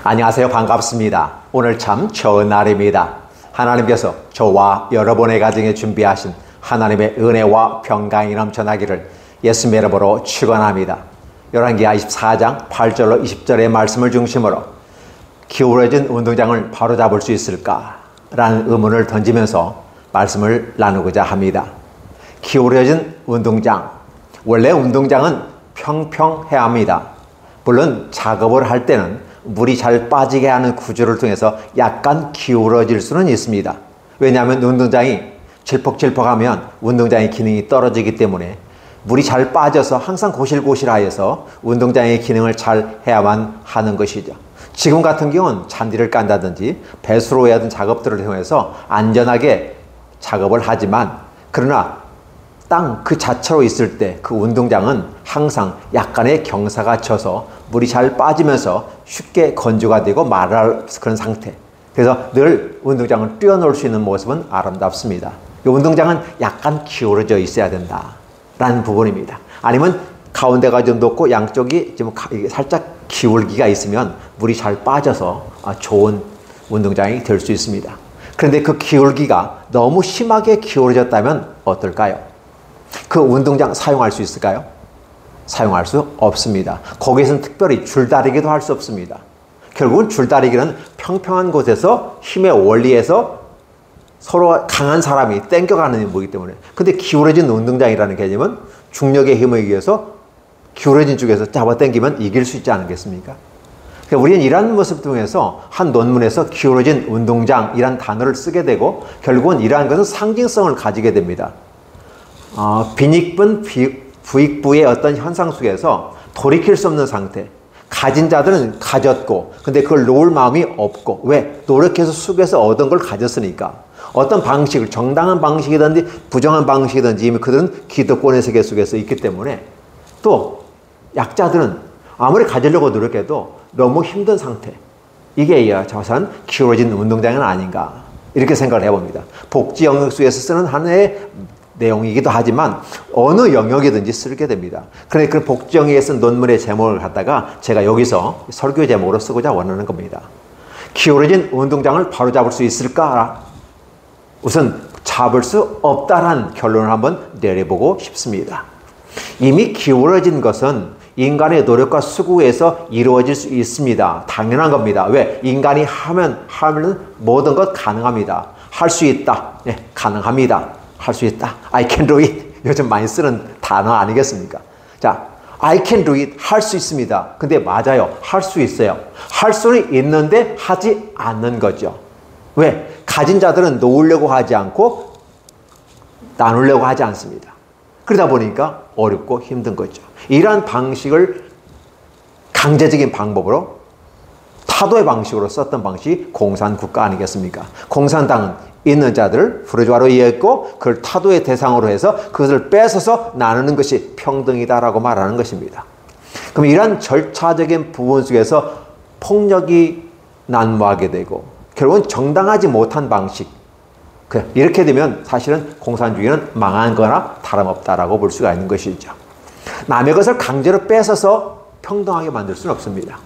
안녕하세요. 반갑습니다. 오늘 참 좋은 날입니다. 하나님께서 저와 여러분의 가정에 준비하신 하나님의 은혜와 평강이 넘쳐나기를 예수님의 이름으로 축원합니다. 열왕기하 24장 8절로 20절의 말씀을 중심으로 기울어진 운동장을 바로잡을 수 있을까라는 의문을 던지면서 말씀을 나누고자 합니다. 기울어진 운동장, 원래 운동장은 평평해야 합니다. 물론 작업을 할 때는 물이 잘 빠지게 하는 구조를 통해서 약간 기울어질 수는 있습니다. 왜냐하면 운동장이 질퍽질퍽하면 운동장의 기능이 떨어지기 때문에 물이 잘 빠져서 항상 고실고실하여서 운동장의 기능을 잘 해야만 하는 것이죠. 지금 같은 경우는 잔디를 깐다든지 배수로 해야 하는 작업들을 통해서 안전하게 작업을 하지만, 그러나 땅 그 자체로 있을 때 그 운동장은 항상 약간의 경사가 쳐서 물이 잘 빠지면서 쉽게 건조가 되고 마를 그런 상태. 그래서 늘 운동장을 뛰어놀 수 있는 모습은 아름답습니다. 이 운동장은 약간 기울어져 있어야 된다라는 부분입니다. 아니면 가운데가 좀 높고 양쪽이 좀 살짝 기울기가 있으면 물이 잘 빠져서 좋은 운동장이 될 수 있습니다. 그런데 그 기울기가 너무 심하게 기울어졌다면 어떨까요? 그 운동장 사용할 수 있을까요? 사용할 수 없습니다. 거기에서는 특별히 줄다리기도 할 수 없습니다. 결국은 줄다리기는 평평한 곳에서 힘의 원리에서 서로 강한 사람이 땡겨가는 거기 때문에. 근데 기울어진 운동장이라는 개념은 중력의 힘에 의해서 기울어진 쪽에서 잡아당기면 이길 수 있지 않겠습니까? 그러니까 우리는 이러한 모습을 통해서 한 논문에서 기울어진 운동장이란 단어를 쓰게 되고, 결국은 이러한 것은 상징성을 가지게 됩니다. 빈익분 부익부의 어떤 현상 속에서 돌이킬 수 없는 상태. 가진 자들은 가졌고, 근데 그걸 놓을 마음이 없고. 왜? 노력해서 수고해서 얻은 걸 가졌으니까. 어떤 방식을, 정당한 방식이든지 부정한 방식이든지 이미 그들은 기득권의 세계 속에서 있기 때문에, 또 약자들은 아무리 가지려고 노력해도 너무 힘든 상태. 이게 저선 기울어진 운동장은 아닌가, 이렇게 생각을 해봅니다. 복지 영역 속에서 쓰는 하나의 내용이기도 하지만 어느 영역이든지 쓰게 됩니다. 그런데 그 복지 영역에 쓴 논문의 제목을 갖다가 제가 여기서 설교 제목으로 쓰고자 원하는 겁니다. 기울어진 운동장을 바로잡을 수 있을까? 우선 잡을 수 없다라는 결론을 한번 내려보고 싶습니다. 이미 기울어진 것은 인간의 노력과 수고에서 이루어질 수 있습니다. 당연한 겁니다. 왜? 인간이 하면 모든 것 가능합니다. 할 수 있다. 네, 가능합니다. 할 수 있다. I can do it. 요즘 많이 쓰는 단어 아니겠습니까? 자, I can do it. 할 수 있습니다. 근데 맞아요. 할 수 있어요. 할 수는 있는데 하지 않는 거죠. 왜? 가진 자들은 놓으려고 하지 않고 나누려고 하지 않습니다. 그러다 보니까 어렵고 힘든 거죠. 이러한 방식을 강제적인 방법으로, 타도의 방식으로 썼던 방식이 공산국가 아니겠습니까? 공산당은 있는 자들을 부르주아로 이해했고, 그걸 타도의 대상으로 해서 그것을 뺏어서 나누는 것이 평등이다라고 말하는 것입니다. 그럼 이러한 절차적인 부분 속에서 폭력이 난무하게 되고, 결국은 정당하지 못한 방식, 이렇게 되면 사실은 공산주의는 망한 거나 다름없다라고 볼 수가 있는 것이죠. 남의 것을 강제로 뺏어서 평등하게 만들 수는 없습니다.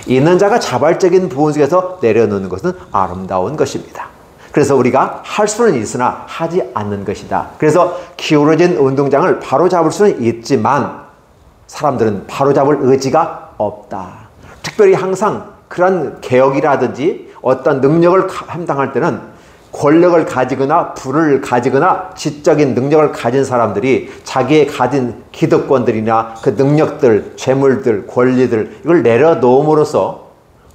있는 자가 자발적인 부분 속에서 내려놓는 것은 아름다운 것입니다. 그래서 우리가 할 수는 있으나 하지 않는 것이다. 그래서 기울어진 운동장을 바로잡을 수는 있지만 사람들은 바로잡을 의지가 없다. 특별히 항상 그런 개혁이라든지 어떤 능력을 감당할 때는 권력을 가지거나 부를 가지거나 지적인 능력을 가진 사람들이 자기의 가진 기득권들이나 그 능력들, 재물들, 권리들, 이걸 내려놓음으로써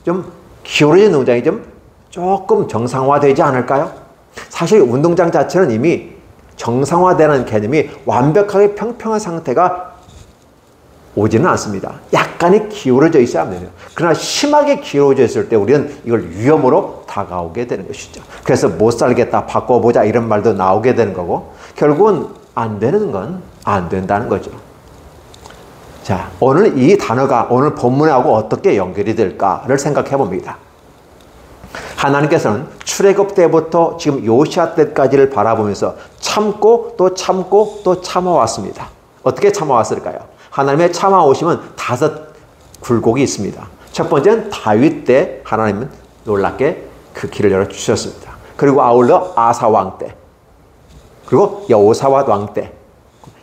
좀 기울어진 운동장이 조금 정상화되지 않을까요? 사실 운동장 자체는 이미 정상화되는 개념이 완벽하게 평평한 상태가 오지는 않습니다. 약간의 기울어져 있어야 합니다. 그러나 심하게 기울어져 있을 때 우리는 이걸 위험으로 다가오게 되는 것이죠. 그래서 못 살겠다, 바꿔보자 이런 말도 나오게 되는 거고, 결국은 안 되는 건 안 된다는 거죠. 자, 오늘 이 단어가 오늘 본문하고 어떻게 연결이 될까를 생각해 봅니다. 하나님께서는 출애굽 때부터 지금 요시아 때까지를 바라보면서 참고 또 참고 또 참아왔습니다. 어떻게 참아왔을까요? 하나님의 참아오심은 5 굴곡이 있습니다. 첫 번째는 다윗 때 하나님은 놀랍게 그 길을 열어주셨습니다. 그리고 아울러 아사 왕 때, 그리고 여호사밧 왕 때,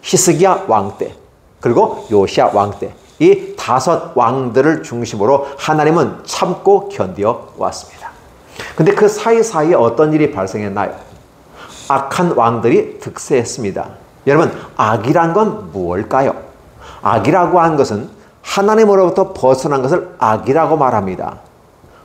히스기야 왕 때, 그리고 요시야 왕 때, 이 5 왕들을 중심으로 하나님은 참고 견디어 왔습니다. 근데 그 사이사이에 어떤 일이 발생했나요? 악한 왕들이 득세했습니다. 여러분, 악이란 건 무엇일까요? 악이라고 하는 것은 하나님으로부터 벗어난 것을 악이라고 말합니다.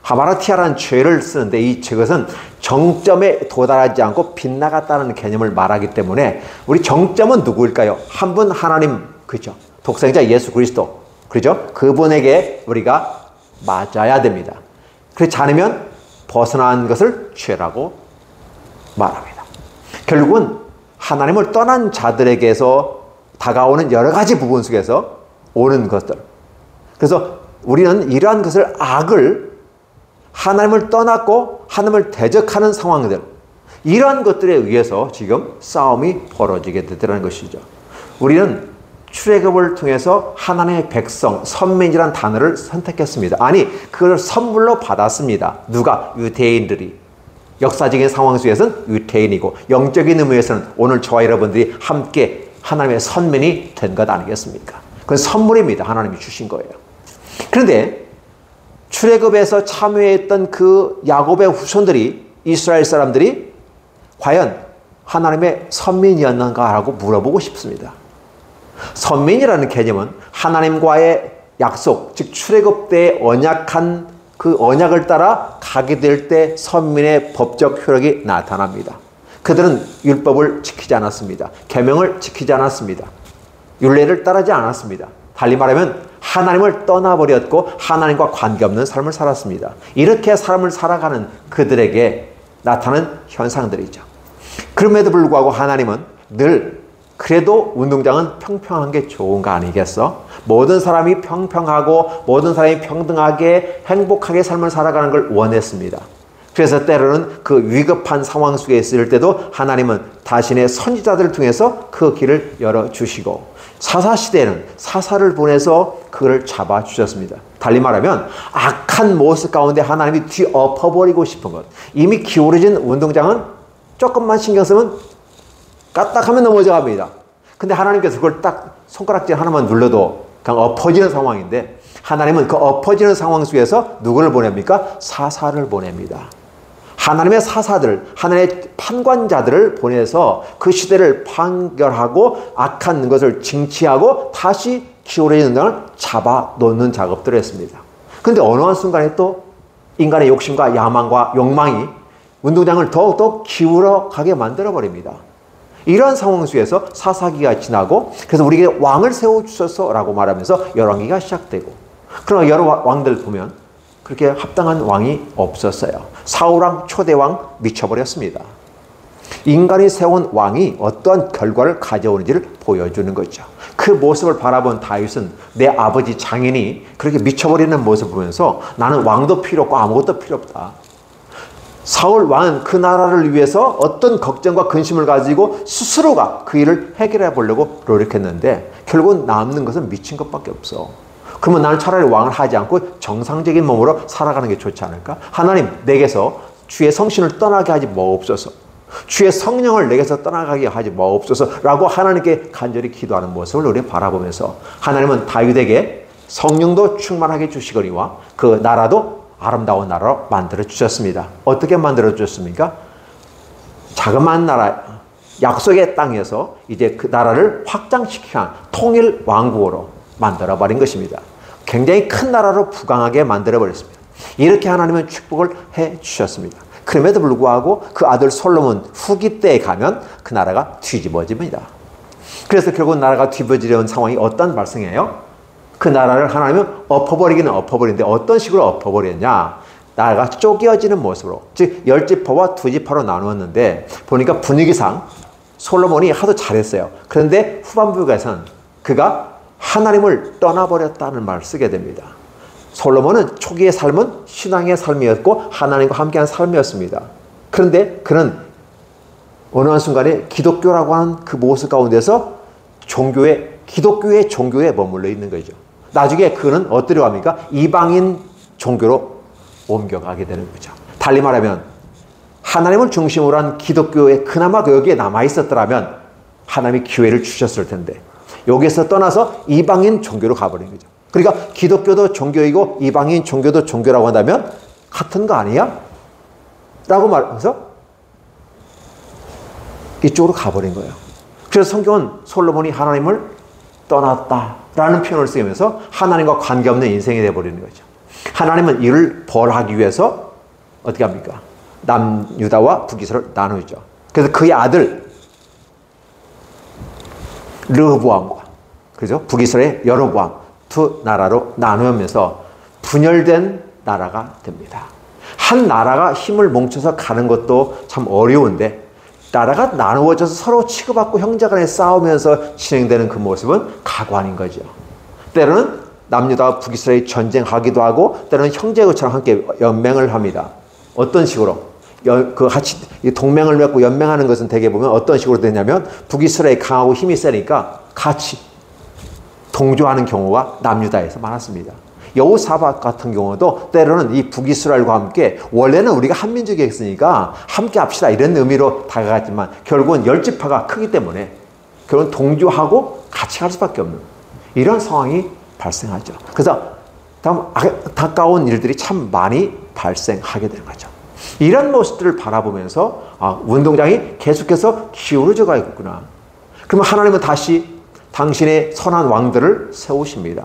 하마르티아라는 죄를 쓰는데 이 죄것은 정점에 도달하지 않고 빗나갔다는 개념을 말하기 때문에 우리 정점은 누구일까요? 한 분 하나님, 그죠? 독생자 예수 그리스도, 그죠? 그분에게 우리가 맞아야 됩니다. 그렇지 않으면 벗어난 것을 죄라고 말합니다. 결국은 하나님을 떠난 자들에게서 다가오는 여러 가지 부분 속에서 오는 것들. 그래서 우리는 이러한 것을 악을 하나님을 떠났고 하나님을 대적하는 상황들, 이러한 것들에 의해서 지금 싸움이 벌어지게 되더라는 것이죠. 우리는 출애굽을 통해서 하나님의 백성, 선민이라는 단어를 선택했습니다. 아니, 그걸 선물로 받았습니다. 누가? 유대인들이. 역사적인 상황 속에서는 유대인이고, 영적인 의미에서는 오늘 저와 여러분들이 함께 하나님의 선민이 된 것 아니겠습니까? 그건 선물입니다. 하나님이 주신 거예요. 그런데 출애굽에서 참여했던 그 야곱의 후손들이, 이스라엘 사람들이 과연 하나님의 선민이었는가라고 물어보고 싶습니다. 선민이라는 개념은 하나님과의 약속, 즉 출애굽 때 언약한 그 언약을 따라 가게 될 때 선민의 법적 효력이 나타납니다. 그들은 율법을 지키지 않았습니다. 계명을 지키지 않았습니다. 율례를 따르지 않았습니다. 달리 말하면 하나님을 떠나버렸고 하나님과 관계없는 삶을 살았습니다. 이렇게 삶을 살아가는 그들에게 나타나는 현상들이죠. 그럼에도 불구하고 하나님은 늘 그래도 운동장은 평평한 게 좋은 거 아니겠어? 모든 사람이 평평하고 모든 사람이 평등하게 행복하게 삶을 살아가는 걸 원했습니다. 그래서 때로는 그 위급한 상황 속에 있을 때도 하나님은 자신의 선지자들을 통해서 그 길을 열어주시고, 사사시대에는 사사를 보내서 그를 잡아주셨습니다. 달리 말하면 악한 모습 가운데 하나님이 뒤엎어버리고 싶은 것, 이미 기울어진 운동장은 조금만 신경 쓰면 까딱하면 넘어져 갑니다. 근데 하나님께서 그걸 딱 손가락질 하나만 눌러도 그냥 엎어지는 상황인데, 하나님은 그 엎어지는 상황 속에서 누구를 보냅니까? 사사를 보냅니다. 하나님의 사사들, 하나님의 판관자들을 보내서 그 시대를 판결하고 악한 것을 징치하고 다시 기울어지는 땅을 잡아놓는 작업들을 했습니다. 그런데 어느 한순간에 또 인간의 욕심과 야망과 욕망이 운동장을 더욱더 기울어 가게 만들어버립니다. 이러한 상황 속에서 사사기가 지나고, 그래서 우리에게 왕을 세워주셔서 라고 말하면서 열왕기가 시작되고, 그러나 여러 왕들 보면 그렇게 합당한 왕이 없었어요. 사울왕 초대왕 미쳐버렸습니다. 인간이 세운 왕이 어떠한 결과를 가져오는지를 보여주는 거죠. 그 모습을 바라본 다윗은 내 아버지 장인이 그렇게 미쳐버리는 모습을 보면서 나는 왕도 필요 없고 아무것도 필요 없다. 사울 왕은 그 나라를 위해서 어떤 걱정과 근심을 가지고 스스로가 그 일을 해결해 보려고 노력했는데 결국은 남는 것은 미친 것밖에 없어. 그러면 나는 차라리 왕을 하지 않고 정상적인 몸으로 살아가는 게 좋지 않을까? 하나님, 내게서 주의 성신을 떠나게 하지 마옵소서. 주의 성령을 내게서 떠나가게 하지 마옵소서 라고 하나님께 간절히 기도하는 모습을 우리 바라보면서, 하나님은 다윗에게 성령도 충만하게 주시거니와 그 나라도 아름다운 나라로 만들어 주셨습니다. 어떻게 만들어 주셨습니까? 자그마한 나라, 약속의 땅에서 이제 그 나라를 확장시키는 통일 왕국으로 만들어 버린 것입니다. 굉장히 큰 나라로 부강하게 만들어 버렸습니다. 이렇게 하나님은 축복을 해 주셨습니다. 그럼에도 불구하고 그 아들 솔로몬 후기 때에 가면 그 나라가 뒤집어집니다. 그래서 결국 나라가 뒤집어지려는 상황이 어떤 발생해요? 그 나라를 하나님은 엎어버리기는 엎어버리는데 어떤 식으로 엎어버렸냐? 나라가 쪼개어지는 모습으로, 즉 10지파와 2지파로 나누었는데 보니까 분위기상 솔로몬이 하도 잘했어요. 그런데 후반부에서는 그가 하나님을 떠나버렸다는 말을 쓰게 됩니다. 솔로몬은 초기의 삶은 신앙의 삶이었고 하나님과 함께하는 삶이었습니다. 그런데 그는 어느 한순간에 기독교라고 하는 그 모습 가운데서 기독교의 종교에 머물러 있는 거죠. 나중에 그는 어디로 갑니까? 이방인 종교로 옮겨가게 되는 거죠. 달리 말하면 하나님을 중심으로 한 기독교에 그나마 여기에 남아있었더라면 하나님이 기회를 주셨을 텐데 여기에서 떠나서 이방인 종교로 가버린 거죠. 그러니까 기독교도 종교이고 이방인 종교도 종교라고 한다면 같은 거 아니야? 라고 말하면서 이쪽으로 가버린 거예요. 그래서 성경은 솔로몬이 하나님을 떠났다라는 표현을 쓰면서 하나님과 관계없는 인생이 되어버리는 거죠. 하나님은 이를 벌하기 위해서 어떻게 합니까? 남유다와 북이스라엘을 나누죠. 그래서 그의 아들 르호보암과 그죠? 북이스라엘 여로보암 두 나라로 나누면서 분열된 나라가 됩니다. 한 나라가 힘을 뭉쳐서 가는 것도 참 어려운데 나라가 나누어져서 서로 치고받고 형제간에 싸우면서 진행되는 그 모습은 가관인 거죠. 때로는 남유다와 북이스라엘이 전쟁하기도 하고 때로는 형제처럼 함께 연맹을 합니다. 어떤 식으로? 같이 동맹을 맺고 연맹하는 것은 대개 보면 어떤 식으로 되냐면 북이스라엘이 강하고 힘이 세니까 같이 동조하는 경우가 남유다에서 많았습니다. 여호사밧 같은 경우도 때로는 이 북이스라엘과 함께 원래는 우리가 한민족이었으니까 함께 합시다 이런 의미로 다가갔지만 결국은 열지파가 크기 때문에 결국은 동조하고 같이 갈 수밖에 없는 이런 상황이 발생하죠. 그래서 다음 안타까운 일들이 참 많이 발생하게 되는 거죠. 이런 모습들을 바라보면서 운동장이 계속해서 기울어져 가겠구나. 그러면 하나님은 다시 당신의 선한 왕들을 세우십니다.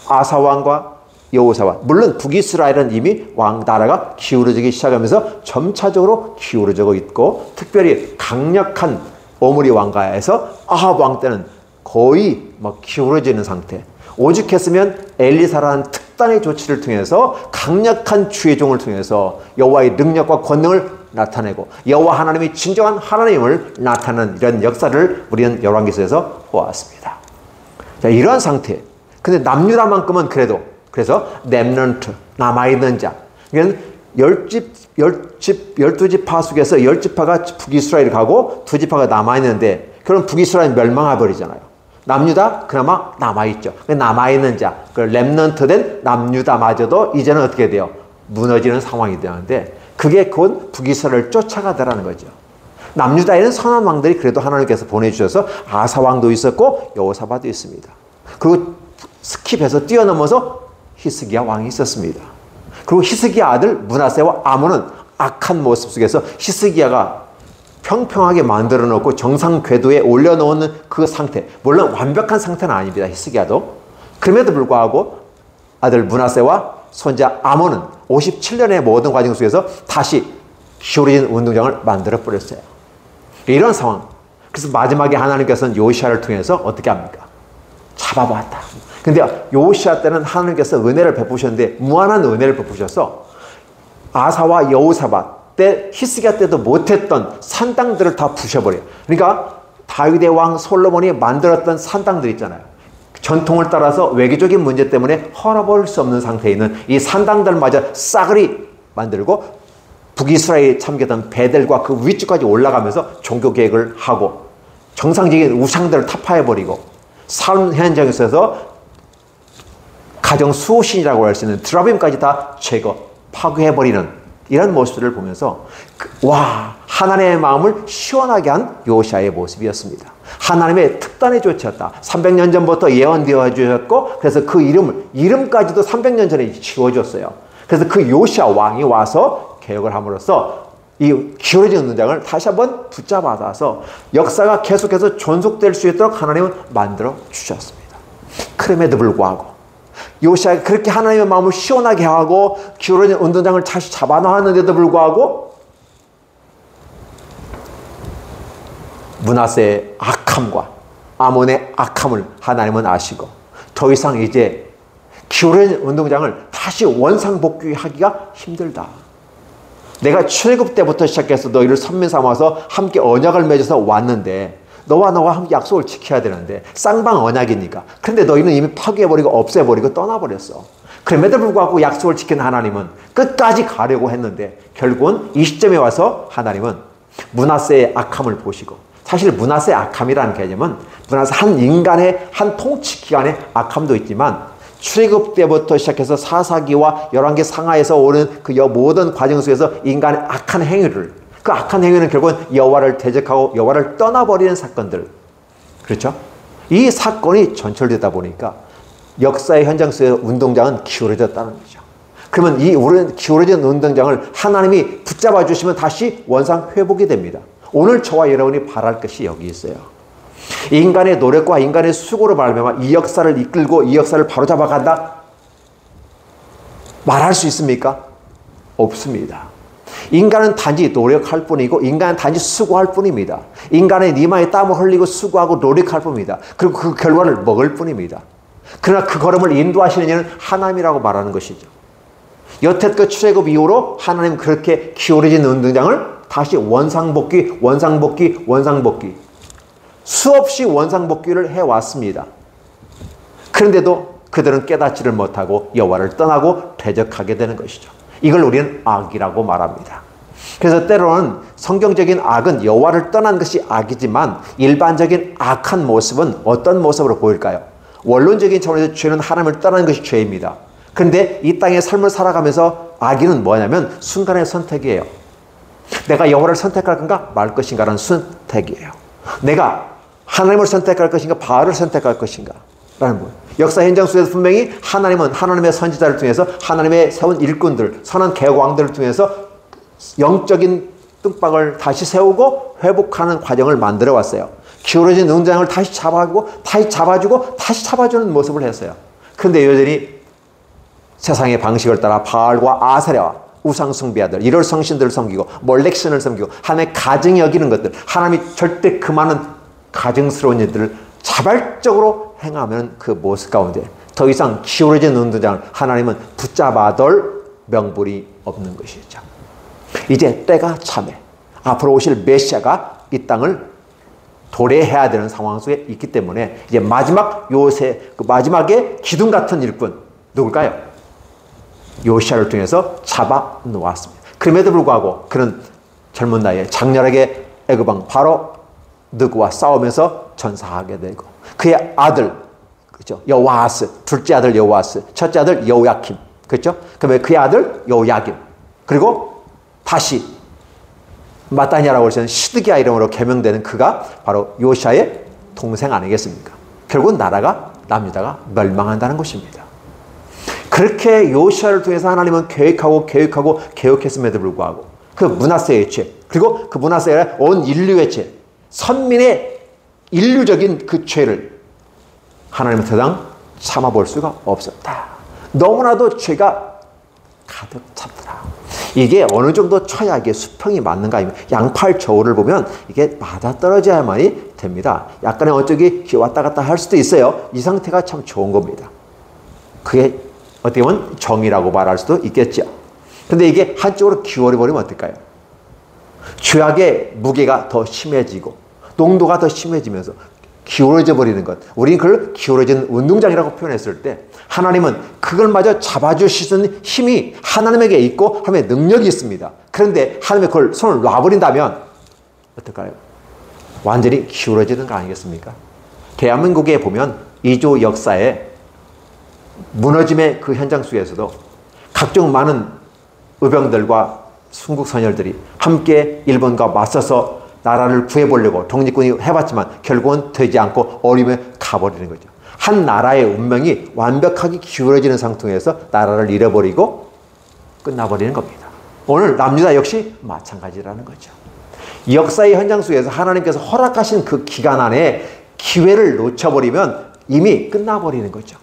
아사 왕과 여호사밧. 물론 북이스라엘은 이미 나라가 기울어지기 시작하면서 점차적으로 기울어지고 있고 특별히 강력한 오므리 왕가에서 아합 왕 때는 거의 기울어지는 상태. 오죽했으면 엘리사라는 특단의 조치를 통해서 강력한 주의 종을 통해서 여호와의 능력과 권능을 나타내고 여호와 하나님이 진정한 하나님을 나타내는 이런 역사를 우리는 열왕기서에서 보았습니다. 자, 이러한 상태. 근데 남유다만큼은 그래서 렘넌트, 남아있는 자. 그러니까 12지파 속에서 10지파가 북이스라엘 가고 2지파가 남아있는데 그럼 북이스라엘 멸망해버리잖아요. 남유다 그나마 남아있죠. 남아있는 자, 그 렘넌트 된 남유다마저도 이제는 어떻게 돼요? 무너지는 상황이 되는데 그게 곧 북이스라엘을 쫓아가더라는 거죠. 남유다에는 선한 왕들이 그래도 하나님께서 보내주셔서 아사 왕도 있었고 여호사밧도 있습니다. 그리고 스킵해서 뛰어넘어서 히스기야 왕이 있었습니다. 그리고 히스기야 아들 므낫세와 아몬은 악한 모습 속에서 히스기야가 평평하게 만들어 놓고 정상 궤도에 올려놓는 그 상태. 물론 완벽한 상태는 아닙니다. 히스기야도. 그럼에도 불구하고 아들 므낫세와 손자 아몬은 57년의 모든 과정 속에서 다시 기울어진 운동장을 만들어 버렸어요. 이런 상황. 그래서 마지막에 하나님께서는 요시야를 통해서 어떻게 합니까? 잡아봤다. 근데 요시야 때는 하나님께서 은혜를 베푸셨는데 무한한 은혜를 베푸셔서 아사와 여호사밧 때 히스기야 때도 못했던 산 땅들을 다 부셔버려요. 그러니까 다윗의 왕 솔로몬이 만들었던 산 땅들 있잖아요. 전통을 따라서 외교적인 문제 때문에 헐어버릴 수 없는 상태에 있는 이 산 땅들마저 싸그리 만들고 북이스라엘이 참겼던 베델과 그 위쪽까지 올라가면서 종교 계획을 하고 정상적인 우상들을 타파해버리고 삶 현장에서 가정 수호신이라고 할 수 있는 드라빔까지 다 제거, 파괴해버리는 이런 모습들을 보면서 와, 하나님의 마음을 시원하게 한 요시야의 모습이었습니다. 하나님의 특단의 조치였다. 300년 전부터 예언되어 주셨고 그래서 그 이름까지도 300년 전에 지워줬어요. 그래서 그 요시야 왕이 와서 개혁을 함으로써 이 기울어진 운동장을 다시 한번 붙잡아서 역사가 계속해서 존속될 수 있도록 하나님은 만들어 주셨습니다. 그럼에도 불구하고 요시야가 그렇게 하나님의 마음을 시원하게 하고 기울어진 운동장을 다시 잡아놓았는데도 불구하고 므낫세의 악함과 아몬의 악함을 하나님은 아시고 더 이상 이제 기울어진 운동장을 다시 원상복귀하기가 힘들다. 내가 출애굽 때부터 시작해서 너희를 선민 삼아서 함께 언약을 맺어서 왔는데 너와 함께 약속을 지켜야 되는데 쌍방 언약이니까. 그런데 너희는 이미 파괴해버리고 없애버리고 떠나버렸어. 그럼에도 불구하고 약속을 지킨 하나님은 끝까지 가려고 했는데 결국은 이 시점에 와서 하나님은 므낫세의 악함을 보시고 사실 므낫세의 악함이라는 개념은 므낫세 한 인간의 한 통치 기관의 악함도 있지만 출애굽 때부터 시작해서 사사기와 열왕기 상하에서 오는 그 모든 과정 속에서 인간의 악한 행위를, 그 악한 행위는 결국은 여호와를 대적하고 여호와를 떠나버리는 사건들, 그렇죠? 이 사건이 전철되다 보니까 역사의 현장 속에 운동장은 기울어졌다는 거죠. 그러면 이 기울어진 운동장을 하나님이 붙잡아 주시면 다시 원상 회복이 됩니다. 오늘 저와 여러분이 바랄 것이 여기 있어요. 인간의 노력과 인간의 수고로 말하면 이 역사를 이끌고 이 역사를 바로잡아 간다? 말할 수 있습니까? 없습니다. 인간은 단지 노력할 뿐이고 인간은 단지 수고할 뿐입니다. 인간의 니마에 땀을 흘리고 수고하고 노력할 뿐입니다. 그리고 그 결과를 먹을 뿐입니다. 그러나 그 걸음을 인도하시는 이는 하나님이라고 말하는 것이죠. 여태껏 출애굽 이후로 하나님은 그렇게 기울어진 운동장을 다시 원상복귀 수없이 원상복귀를 해왔습니다. 그런데도 그들은 깨닫지를 못하고 여호와를 떠나고 대적하게 되는 것이죠. 이걸 우리는 악이라고 말합니다. 그래서 때로는 성경적인 악은 여호와를 떠난 것이 악이지만 일반적인 악한 모습은 어떤 모습으로 보일까요? 원론적인 차원에서 죄는 하나님을 떠나는 것이 죄입니다. 그런데 이 땅의 삶을 살아가면서 악의는 뭐냐면 순간의 선택이에요. 내가 여호와를 선택할 건가 말 것인가라는 선택이에요. 내가 하나님을 선택할 것인가 바알을 선택할 것인가 라는 거예요. 역사 현장 속에서 분명히 하나님은 하나님의 선지자를 통해서 하나님의 세운 일꾼들, 선한 개왕들을 통해서 영적인 뚝박을 다시 세우고 회복하는 과정을 만들어 왔어요. 기울어진 운동장을 다시 잡아주고 다시 잡아주는 모습을 했어요. 그런데 여전히 세상의 방식을 따라 바알과 아세라와 우상 숭배하들, 이럴 성신들을 섬기고 몰렉신을 섬기고 하나님의 가증히 여기는 것들, 하나님이 절대 그 많은 가증스러운 일들을 자발적으로 행하면 그 모습 가운데 더 이상 기울어진 운동장을 하나님은 붙잡아둘 명분이 없는 것이죠. 이제 때가 참해 앞으로 오실 메시아가 이 땅을 도래해야 되는 상황 속에 있기 때문에 이제 마지막 그 마지막에 기둥 같은 일꾼 누굴까요? 요시아를 통해서 잡아 놓았습니다. 그럼에도 불구하고 그는 젊은 나이에 장렬하게 애굽왕 바로 느고와 싸우면서 전사하게 되고 그의 아들 그렇죠? 여호아스, 둘째 아들 여호아스, 첫째 아들 여호야킴, 그렇죠? 그러면 그의 아들 여호야김, 그리고 다시 마따니아라고 하시는 시드기야 이름으로 개명되는 그가 바로 요시아의 동생 아니겠습니까? 결국 나라가 남유다가 멸망한다는 것입니다. 그렇게 요시아를 통해서 하나님은 계획했음에도 불구하고 그 므낫세의 죄, 그리고 그 므낫세가 온 인류의 죄, 선민의 인류적인 그 죄를 하나님은 더 이상 참아볼 수가 없었다. 너무나도 죄가 가득 찼더라. 이게 어느 정도 쳐야 이게 수평이 맞는가? 양팔 저울을 보면 이게 맞아떨어져야만이 됩니다. 약간의 어쩌기 왔다 갔다 할 수도 있어요. 이 상태가 참 좋은 겁니다. 그게 어떻게 보면 정의라고 말할 수도 있겠죠. 근데 이게 한쪽으로 기울어버리면 어떨까요? 죄악의 무게가 더 심해지고 농도가 더 심해지면서 기울어져 버리는 것. 우리는 그걸 기울어진 운동장이라고 표현했을 때 하나님은 그걸 마저 잡아주실 수 있는 힘이 하나님에게 있고 하나님의 능력이 있습니다. 그런데 하나님의 그걸 손을 놔버린다면 어떨까요? 완전히 기울어지는 거 아니겠습니까? 대한민국에 보면 이조 역사에 무너짐의 그 현장 속에서도 각종 많은 의병들과 순국 선열들이 함께 일본과 맞서서 나라를 구해보려고 독립군이 해봤지만 결국은 되지 않고 어림에 가버리는 거죠. 한 나라의 운명이 완벽하게 기울어지는 상태에서 나라를 잃어버리고 끝나버리는 겁니다. 오늘 남유다 역시 마찬가지라는 거죠. 역사의 현장 속에서 하나님께서 허락하신 그 기간 안에 기회를 놓쳐버리면 이미 끝나버리는 거죠.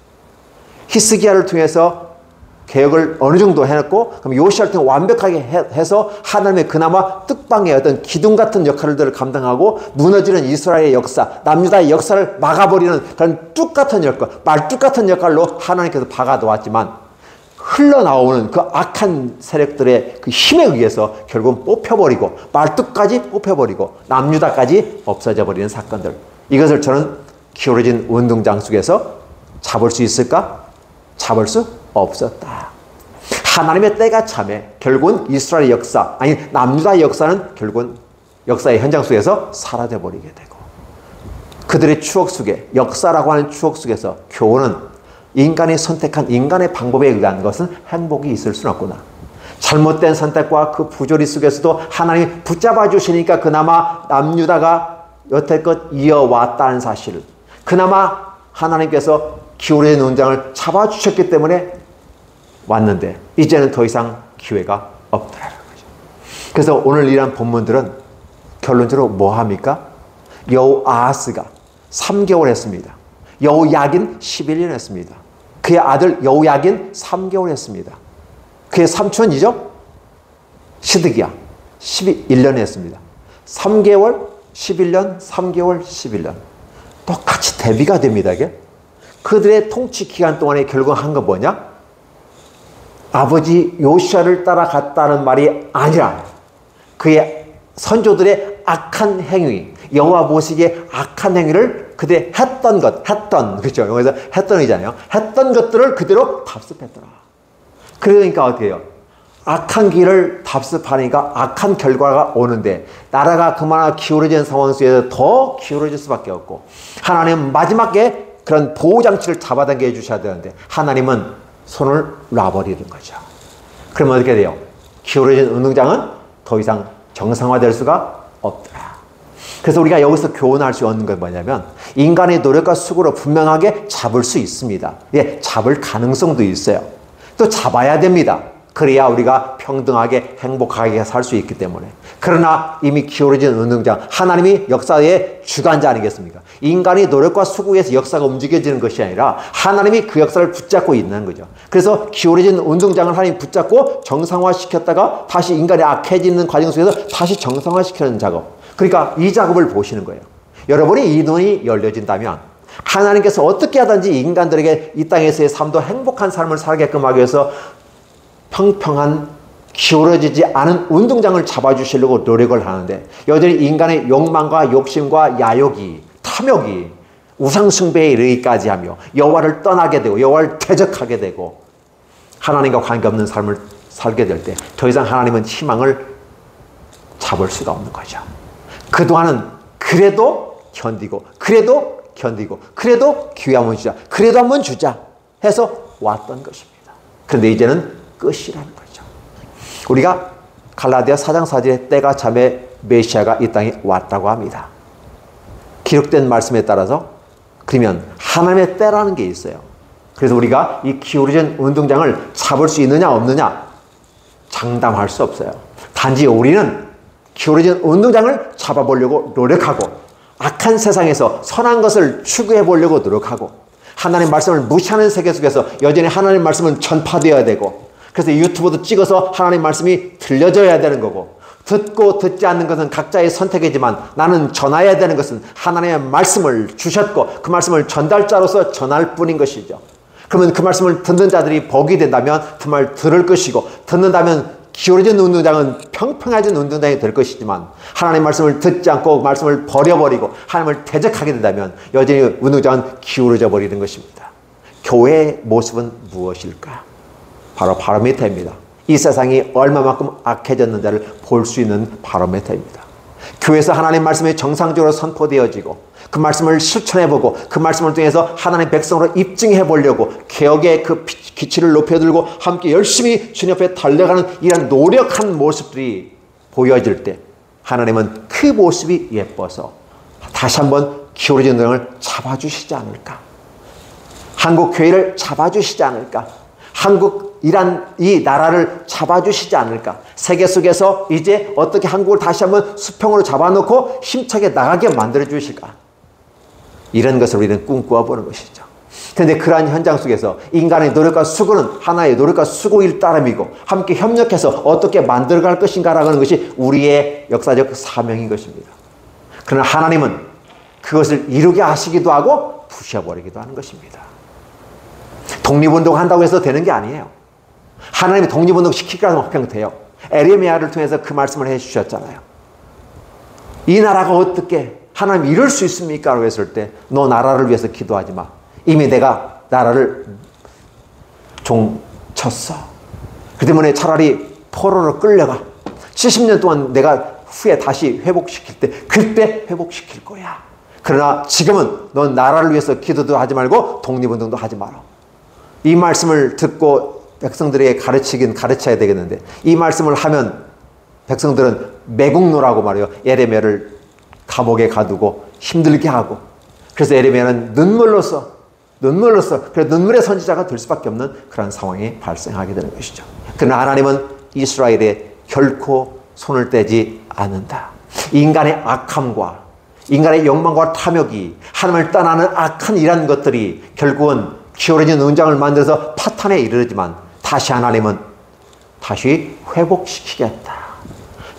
히스기야를 통해서 개혁을 어느 정도 해놨고 그럼 요시아를 통해 완벽하게 해서 하나님의 그나마 뜻방의 어떤 기둥 같은 역할들을 감당하고 무너지는 이스라엘의 역사, 남유다의 역사를 막아버리는 그런 뚝 같은 역할, 말뚝 같은 역할로 하나님께서 박아놓았지만 흘러나오는 그 악한 세력들의 그 힘에 의해서 결국은 뽑혀버리고 말뚝까지 뽑혀버리고 남유다까지 없어져 버리는 사건들, 이것을 저는 기울어진 운동장 속에서 잡을 수 있을까? 잡을 수 없었다. 하나님의 때가 참해 결국은 이스라엘의 역사, 아니 남유다의 역사는 결국은 역사의 현장 속에서 사라져버리게 되고 그들의 추억 속에, 역사라고 하는 추억 속에서 교훈은 인간이 선택한 인간의 방법에 의한 것은 행복이 있을 수는 없구나. 잘못된 선택과 그 부조리 속에서도 하나님이 붙잡아 주시니까 그나마 남유다가 여태껏 이어왔다는 사실을, 그나마 하나님께서 기울어진 운장을 잡아주셨기 때문에 왔는데 이제는 더 이상 기회가 없더라는 거죠. 그래서 오늘 이런 본문들은 결론적으로 뭐 합니까? 여호아하스가 3개월 했습니다. 여호야긴 11년 했습니다. 그의 아들 여호야긴 3개월 했습니다. 그의 삼촌이죠? 시드기야 11년 했습니다. 3개월, 11년, 3개월, 11년. 똑같이 대비가 됩니다. 이게. 그들의 통치 기간 동안에 결국 한 건 뭐냐? 아버지 요시아를 따라갔다는 말이 아니라 그의 선조들의 악한 행위, 여호와 보시기에 악한 행위를 그들이 했던 그렇죠? 여기서 했던이잖아요. 했던 것들을 그대로 답습했더라. 그러니까 어떻게 해요? 악한 길을 답습하니까 악한 결과가 오는데 나라가 그만한 기울어진 상황 속에서 더 기울어질 수밖에 없고, 하나님은 마지막에 그런 보호장치를 잡아당겨 해주셔야 되는데 하나님은 손을 놔버리는 거죠. 그러면 어떻게 돼요? 기울어진 운동장은 더 이상 정상화될 수가 없더라. 그래서 우리가 여기서 교훈할 수 있는 건 뭐냐면, 인간의 노력과 수고로 분명하게 잡을 수 있습니다. 예, 잡을 가능성도 있어요. 또 잡아야 됩니다. 그래야 우리가 평등하게 행복하게 살 수 있기 때문에. 그러나 이미 기울어진 운동장, 하나님이 역사의 주관자 아니겠습니까? 인간의 노력과 수고에서 역사가 움직여지는 것이 아니라 하나님이 그 역사를 붙잡고 있는 거죠. 그래서 기울어진 운동장을 하나님이 붙잡고 정상화시켰다가 다시 인간이 악해지는 과정 속에서 다시 정상화시키는 작업. 그러니까 이 작업을 보시는 거예요. 여러분이 이 눈이 열려진다면 하나님께서 어떻게 하든지 인간들에게 이 땅에서의 삶도 행복한 삶을 살게끔 하기 위해서 평평한 기울어지지 않은 운동장을 잡아주시려고 노력을 하는데, 여전히 인간의 욕망과 욕심과 야욕이, 탐욕이 우상숭배에 이르기까지 하며 여호와를 떠나게 되고 여호와를 대적하게 되고 하나님과 관계없는 삶을 살게 될 때 더 이상 하나님은 희망을 잡을 수가 없는 거죠. 그동안은 그래도 견디고 그래도 기회 한번 주자, 그래도 한번 주자 해서 왔던 것입니다. 그런데 이제는 끝이라는 거죠. 우리가 갈라디아 4장 4절에 때가 참에 메시아가 이 땅에 왔다고 합니다. 기록된 말씀에 따라서 그러면 하나님의 때라는 게 있어요. 그래서 우리가 이 기울어진 운동장을 잡을 수 있느냐 없느냐 장담할 수 없어요. 단지 우리는 기울어진 운동장을 잡아보려고 노력하고, 악한 세상에서 선한 것을 추구해 보려고 노력하고, 하나님 말씀을 무시하는 세계 속에서 여전히 하나님 말씀은 전파되어야 되고, 그래서 유튜브도 찍어서 하나님 말씀이 들려져야 되는 거고, 듣고 듣지 않는 것은 각자의 선택이지만 나는 전해야 되는 것은 하나님의 말씀을 주셨고 그 말씀을 전달자로서 전할 뿐인 것이죠. 그러면 그 말씀을 듣는 자들이 복이 된다면 그 말 들을 것이고, 듣는다면 기울어진 운동장은 평평해진 운동장이 될 것이지만, 하나님 말씀을 듣지 않고 말씀을 버려버리고 하나님을 대적하게 된다면 여전히 운동장은 기울어져 버리는 것입니다. 교회의 모습은 무엇일까? 바로 바로미터입니다. 이 세상이 얼마만큼 악해졌는지를 볼 수 있는 바로미터입니다. 교회에서 하나님 말씀이 정상적으로 선포되어지고 그 말씀을 실천해보고 그 말씀을 통해서 하나님 백성으로 입증해보려고 개혁의 그 기치를 높여들고 함께 열심히 주님 앞에 달려가는 이런 노력한 모습들이 보여질 때 하나님은 그 모습이 예뻐서 다시 한번 기울어진 운동을 잡아주시지 않을까? 한국 교회를 잡아주시지 않을까? 한국이란 이 나라를 잡아주시지 않을까? 세계 속에서 이제 어떻게 한국을 다시 한번 수평으로 잡아놓고 힘차게 나가게 만들어 주실까? 이런 것을 우리는 꿈꿔보는 것이죠. 그런데 그러한 현장 속에서 인간의 노력과 수고는 하나의 노력과 수고일 따름이고 함께 협력해서 어떻게 만들어갈 것인가라고 하는 것이 우리의 역사적 사명인 것입니다. 그러나 하나님은 그것을 이루게 하시기도 하고 부셔버리기도 하는 것입니다. 독립운동 한다고 해서 되는 게 아니에요. 하나님이 독립운동 시키기라도 그냥 돼요. 에레미야를 통해서 그 말씀을 해주셨잖아요. 이 나라가 어떻게 하나님 이럴 수 있습니까? 라고 했을 때 너 나라를 위해서 기도하지 마. 이미 내가 나라를 종쳤어. 그 때문에 차라리 포로로 끌려가. 70년 동안 내가 후에 다시 회복시킬 때 그때 회복시킬 거야. 그러나 지금은 넌 나라를 위해서 기도도 하지 말고 독립운동도 하지 마라. 이 말씀을 듣고 백성들에게 가르쳐야 되겠는데 이 말씀을 하면 백성들은 매국노라고 말해요. 예레미야를 감옥에 가두고 힘들게 하고 그래서 예레미야는 눈물로써 그래서 눈물의 선지자가 될 수밖에 없는 그런 상황이 발생하게 되는 것이죠. 그러나 하나님은 이스라엘에 결코 손을 떼지 않는다. 인간의 악함과 인간의 욕망과 탐욕이 하나님을 떠나는 악한 이런 것들이 결국은 기울어진 은장을 만들어서 파탄에 이르지만 다시 하나님은 다시 회복시키겠다.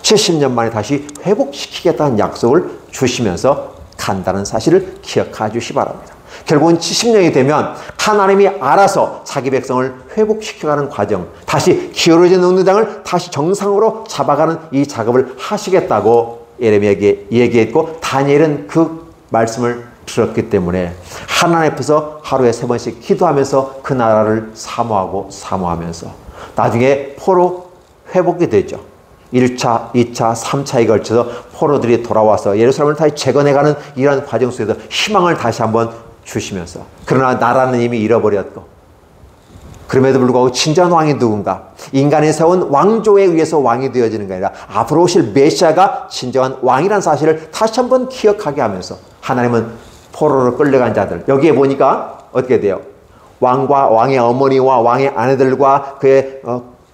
70년 만에 다시 회복시키겠다는 약속을 주시면서 간다는 사실을 기억해 주시기 바랍니다. 결국은 70년이 되면 하나님이 알아서 자기 백성을 회복시켜가는 과정, 다시 기울어진 은장을 다시 정상으로 잡아가는 이 작업을 하시겠다고 예레미야에게 얘기했고 다니엘은 그 말씀을 들었기 때문에 하나님 앞에서 하루에 3번씩 기도하면서 그 나라를 사모하면서 나중에 포로 회복이 되죠. 1차, 2차, 3차에 걸쳐서 포로들이 돌아와서 예루살렘을 다시 재건해가는 이러한 과정 속에서 희망을 다시 한번 주시면서 그러나 나라는 이미 잃어버렸고 그럼에도 불구하고 진정한 왕이 누군가? 인간이 세운 왕조에 의해서 왕이 되어지는 게 아니라 앞으로 오실 메시아가 진정한 왕이라는 사실을 다시 한번 기억하게 하면서 하나님은 포로로 끌려간 자들 여기에 보니까 어떻게 돼요? 왕과 왕의 어머니와 왕의 아내들과 그의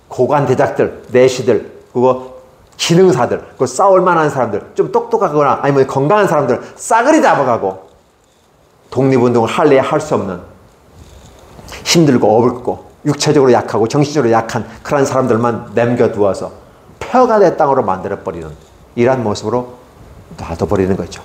고관 대작들, 내시들 그리고 기능사들, 그 싸울 만한 사람들, 좀 똑똑하거나 아니면 건강한 사람들 싸그리 잡아가고 독립운동을 할 수 없는 힘들고 어렵고 육체적으로 약하고 정신적으로 약한 그런 사람들만 남겨두어서 폐허가 된 땅으로 만들어버리는 이러한 모습으로 놔둬버리는 거죠.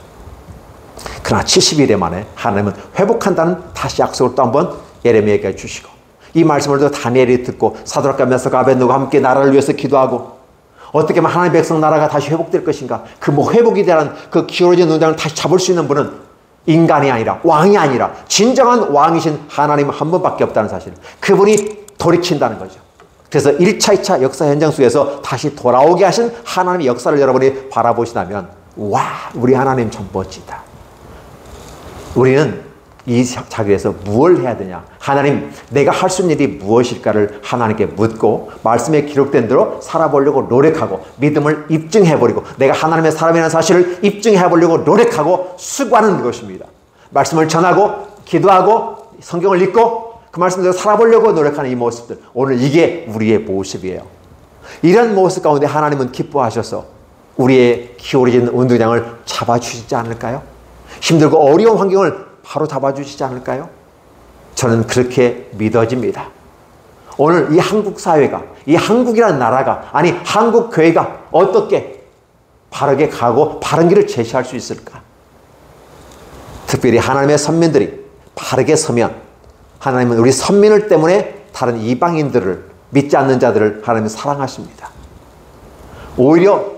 그러나 70일에 만에 하나님은 회복한다는 다시 약속을 또 한번 예레미야에게 주시고 이 말씀을 또 다니엘이 듣고 사드락과 메삭과 아벳느고가 함께 나라를 위해서 기도하고 어떻게 하면 하나님의 백성 나라가 다시 회복될 것인가? 그 회복이 되는 그 기울어진 은장을 다시 잡을 수 있는 분은 인간이 아니라 왕이 아니라 진정한 왕이신 하나님 한 분밖에 없다는 사실. 그분이 돌이킨다는 거죠. 그래서 1차, 2차 역사 현장 속에서 다시 돌아오게 하신 하나님의 역사를 여러분이 바라보시다면 와, 우리 하나님 참 멋지다. 우리는 이 자리에서 무엇을 해야 되냐? 하나님, 내가 할 수 있는 일이 무엇일까를 하나님께 묻고 말씀에 기록된 대로 살아보려고 노력하고 믿음을 입증해버리고 내가 하나님의 사람이라는 사실을 입증해보려고 노력하고 수고하는 것입니다. 말씀을 전하고 기도하고 성경을 읽고 그 말씀대로 살아보려고 노력하는 이 모습들, 오늘 이게 우리의 모습이에요. 이런 모습 가운데 하나님은 기뻐하셔서 우리의 기울어진 운동장을 잡아주시지 않을까요? 힘들고 어려운 환경을 바로 잡아주시지 않을까요? 저는 그렇게 믿어집니다. 오늘 이 한국 사회가, 이 한국이라는 나라가, 아니 한국 교회가 어떻게 바르게 가고 바른 길을 제시할 수 있을까? 특별히 하나님의 선민들이 바르게 서면 하나님은 우리 선민을 때문에 다른 이방인들을 믿지 않는 자들을 하나님은 사랑하십니다. 오히려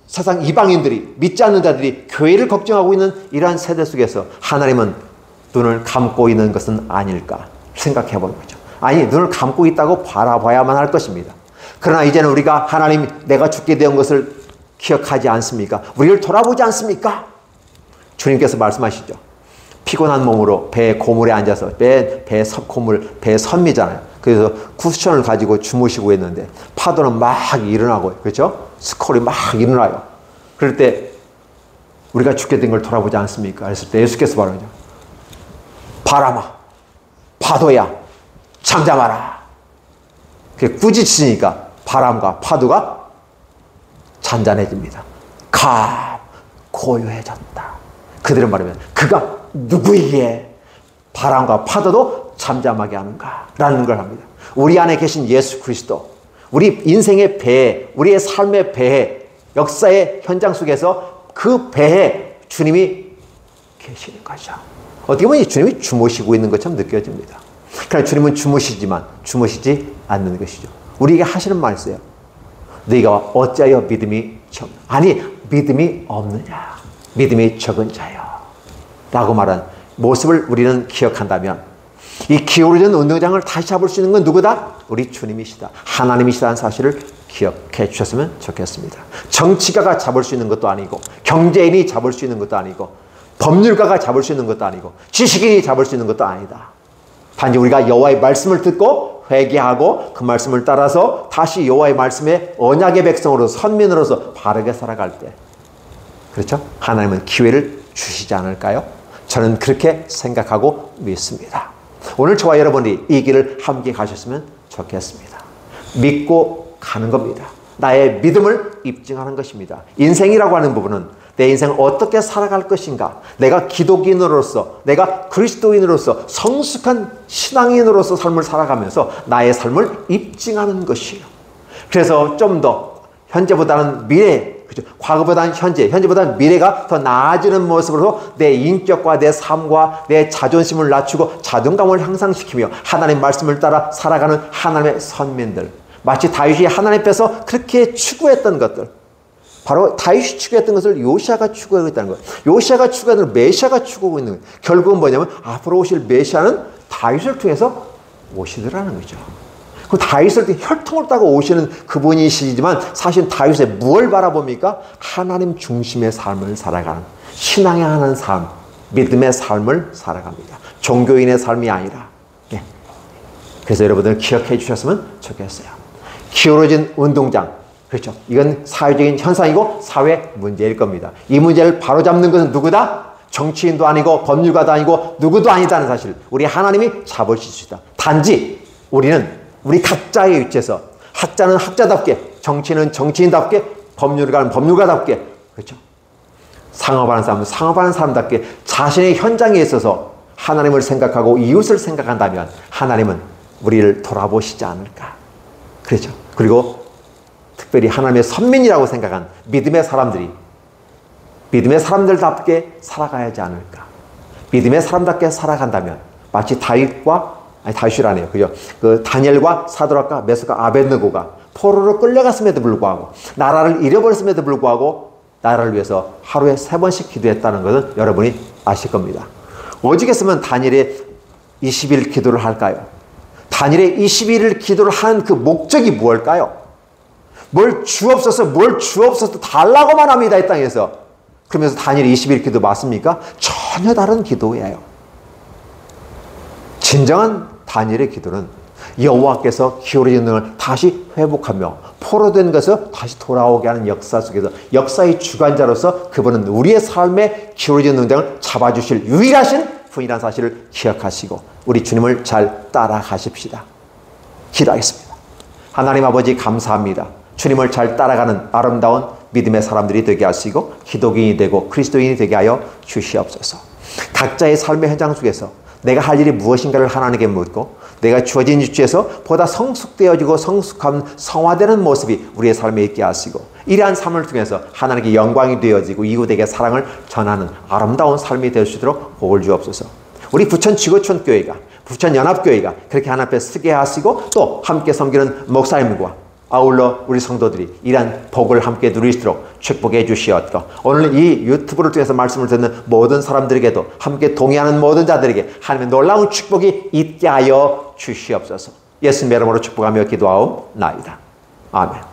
세상 이방인들이 믿지 않는 자들이 교회를 걱정하고 있는 이러한 세대 속에서 하나님은 눈을 감고 있는 것은 아닐까 생각해 보는 거죠. 아니, 눈을 감고 있다고 바라봐야만 할 것입니다. 그러나 이제는 우리가 하나님 내가 죽게 된 것을 기억하지 않습니까? 우리를 돌아보지 않습니까? 주님께서 말씀하시죠. 피곤한 몸으로 배 고물에 앉아서 배 선미잖아요. 그래서 쿠션을 가지고 주무시고 있는데 파도는 막 일어나고 그렇죠? 스콜이 막 일어나요. 그럴 때 우리가 죽게 된 걸 돌아보지 않습니까? 그랬을 때 예수께서 말하죠. 바람아, 파도야, 잠잠하라. 그게 꾸짖으니까 바람과 파도가 잔잔해집니다. 고요해졌다. 그들은 말하면 그가 누구이기에 바람과 파도도 잠잠하게 하는가? 라는 걸 합니다. 우리 안에 계신 예수 그리스도, 우리 인생의 배에, 우리의 삶의 배에, 역사의 현장 속에서 그 배에 주님이 계시는 거죠. 어떻게 보면 주님이 주무시고 있는 것처럼 느껴집니다. 그러나 주님은 주무시지만 주무시지 않는 것이죠. 우리에게 하시는 말이 있어요. 너희가 어찌하여 믿음이 믿음이 없느냐? 믿음이 적은 자여. 라고 말한 모습을 우리는 기억한다면 이 기울어진 운동장을 다시 잡을 수 있는 건 누구다? 우리 주님이시다. 하나님이시다는 사실을 기억해 주셨으면 좋겠습니다. 정치가가 잡을 수 있는 것도 아니고 경제인이 잡을 수 있는 것도 아니고 법률가가 잡을 수 있는 것도 아니고 지식인이 잡을 수 있는 것도 아니다. 단지 우리가 여호와의 말씀을 듣고 회개하고 그 말씀을 따라서 다시 여호와의 말씀에 언약의 백성으로 선민으로서 바르게 살아갈 때, 그렇죠? 하나님은 기회를 주시지 않을까요? 저는 그렇게 생각하고 믿습니다. 오늘 저와 여러분이 이 길을 함께 가셨으면 좋겠습니다. 믿고 가는 겁니다. 나의 믿음을 입증하는 것입니다. 인생이라고 하는 부분은 내 인생을 어떻게 살아갈 것인가, 내가 기독인으로서, 내가 그리스도인으로서 성숙한 신앙인으로서 삶을 살아가면서 나의 삶을 입증하는 것이에요. 그래서 좀 더 현재보다는 미래, 그렇죠? 과거보다는 현재, 현재보다는 미래가 더 나아지는 모습으로 내 인격과 내 삶과 내 자존심을 낮추고 자존감을 향상시키며 하나님 말씀을 따라 살아가는 하나님의 선민들, 마치 다윗이 하나님 앞에서 그렇게 추구했던 것들, 바로 다윗이 추구했던 것을 요시아가 추구하고 있다는 거예요. 요시아가 추구하는 걸 메시아가 추구하고 있는 거예요. 결국은 뭐냐면 앞으로 오실 메시아는 다윗을 통해서 오시더라는 거죠. 그 다윗을 혈통을 따고 오시는 그분이시지만 사실 다윗의 무엇을 바라봅니까? 하나님 중심의 삶을 살아가는, 신앙의 하는 삶, 믿음의 삶을 살아갑니다. 종교인의 삶이 아니라. 네. 그래서 여러분들 기억해 주셨으면 좋겠어요. 기울어진 운동장, 그렇죠? 이건 사회적인 현상이고 사회 문제일 겁니다. 이 문제를 바로잡는 것은 누구다? 정치인도 아니고 법률가도 아니고 누구도 아니다는 사실, 우리 하나님이 잡으실 수 있다. 단지 우리는 우리 각자의 위치에서, 학자는 학자답게, 정치인은 정치인답게, 법률가는 법률가답게, 그렇죠? 상업하는 사람은 상업하는 사람답게 자신의 현장에 있어서 하나님을 생각하고 이웃을 생각한다면 하나님은 우리를 돌아보시지 않을까. 그렇죠? 그리고 특별히 하나님의 선민이라고 생각한 믿음의 사람들이 믿음의 사람들답게 살아가야지 않을까. 믿음의 사람답게 살아간다면 마치 다윗이라네요. 그죠? 그 다니엘과 사드락과 메삭과 아벳느고가 포로로 끌려갔음에도 불구하고, 나라를 잃어버렸음에도 불구하고 나라를 위해서 하루에 3번씩 기도했다는 것은 여러분이 아실 겁니다. 오직했으면 다니엘의 20일 기도를 할까요? 다니엘의 21일 기도를 하는 그 목적이 무엇일까요? 뭘 주옵소서 달라고만 합니다, 이 땅에서. 그러면서 다니엘의 20일 기도 맞습니까? 전혀 다른 기도예요. 진정한 다니엘의 기도는 여호와께서 기울어진 능을 다시 회복하며 포로된 것을 다시 돌아오게 하는 역사 속에서 역사의 주관자로서 그분은 우리의 삶의 기울어진 능장을 잡아주실 유일하신 분이라는 사실을 기억하시고 우리 주님을 잘 따라가십시다. 기도하겠습니다. 하나님 아버지 감사합니다. 주님을 잘 따라가는 아름다운 믿음의 사람들이 되게 하시고 기독인이 되고 그리스도인이 되게 하여 주시옵소서. 각자의 삶의 현장 속에서 내가 할 일이 무엇인가를 하나님께 묻고 내가 주어진 위치에서 보다 성숙되어지고 성숙한 성화되는 모습이 우리의 삶에 있게 하시고 이러한 삶을 통해서 하나님께 영광이 되어지고 이웃에게 사랑을 전하는 아름다운 삶이 될 수 있도록 복을 주옵소서. 우리 부천 지구촌 교회가, 부천 연합교회가 그렇게 하나님 앞에 쓰게 하시고 또 함께 섬기는 목사님과 아울러 우리 성도들이 이러한 복을 함께 누릴 수 있도록 축복해 주시옵고, 오늘 이 유튜브를 통해서 말씀을 듣는 모든 사람들에게도 함께 동의하는 모든 자들에게 하나님의 놀라운 축복이 있게 하여 주시옵소서. 예수님의 이름으로 축복하며 기도하옵나이다. 아멘.